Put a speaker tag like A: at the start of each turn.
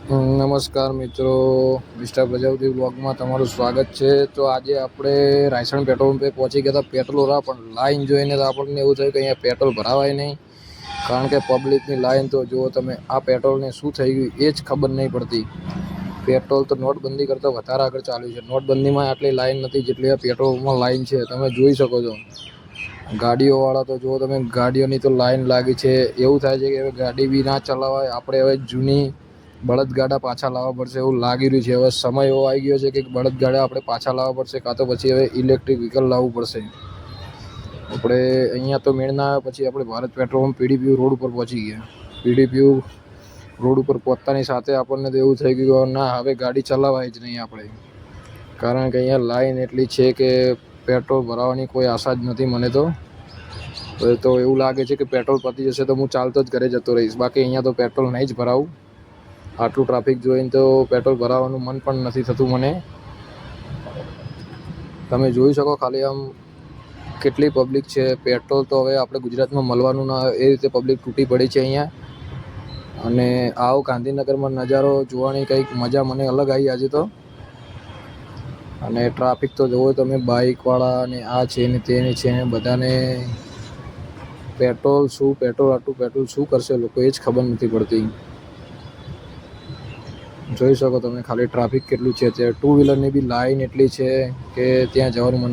A: નમસ્કાર મિત્રો, મિસ્ટર પ્રજાપતિ બ્લોગમાં તમારું સ્વાગત છે. તો આજે આપણે રાયસણ પેટ્રોલ પંપે પહોંચી ગયા હતા પેટ્રોલ ભરાવવા, પણ લાઈન જોઈને તો આપણને એવું થયું કે અહીંયા પેટ્રોલ ભરાવાય નહીં. કારણ કે પબ્લિકની લાઈન તો જુઓ તમે, આ પેટ્રોલને શું થઈ ગયું એ જ ખબર નહીં પડતી. પેટ્રોલ તો નોટબંધી કરતાં વધારે આગળ ચાલ્યું છે. નોટબંધીમાં આટલી લાઈન નથી જેટલી આ પેટ્રોલમાં લાઈન છે, તમે જોઈ શકો છો. ગાડીઓવાળા તો જુઓ તમે, ગાડીઓની તો લાઈન લાગી છે. એવું થાય છે કે હવે ગાડી બી ના ચલાવાય, આપણે હવે જૂની બળદગાડા પાછા લાવવા પડશે એવું લાગી રહ્યું છે. હવે સમય એવો આવી ગયો છે કે બળદગાડા આપણે પાછા લાવવા પડશે, કાં તો પછી હવે ઇલેક્ટ્રિક વ્હીકલ લાવવું પડશે. આપણે અહીંયા તો મેળ ના આવે, પછી આપણે Bharat petrol pump PDPU road ઉપર પહોંચી ગયા. પીડીપીયુ રોડ ઉપર પહોંચતાની સાથે આપણને તો એવું થઈ ગયું ના, હવે ગાડી ચલાવાય જ નહીં આપણે. કારણ કે અહીંયા લાઈન એટલી છે કે પેટ્રોલ ભરાવાની કોઈ આશા જ નથી મને તો એવું લાગે છે કે પેટ્રોલ પતી જશે તો હું ચાલતો જ ઘરે જતો રહીશ. બાકી અહીંયા તો પેટ્રોલ નહીં જ ભરાવું. આટલું ટ્રાફિક જોઈને તો પેટ્રોલ ભરાવવાનું મન પણ નથી થતું મને. તમે જોઈ શકો ખાલી આમ કેટલી પબ્લિક છે. પેટ્રોલ તો હવે આપણે ગુજરાતમાં મળવાનું ના એ રીતે પબ્લિક તૂટી પડી છે અહીંયા. અને આવો ગાંધીનગરમાં નજારો જોવાની કંઈક મજા મને અલગ આવી આજે તો. અને ટ્રાફિક તો જુઓ તમે, બાઇકવાળા ને આ છે ને તે છે ને, બધાને પેટ્રોલ આટલું પેટ્રોલ શું કરશે લોકો એ જ ખબર નથી પડતી. જોઈ શકો તમે ખાલી ટ્રાફિક કેટલું છે. ત્યાં ટુ વ્હીલરની બી લાઈન એટલી છે કે ત્યાં જવાનું મન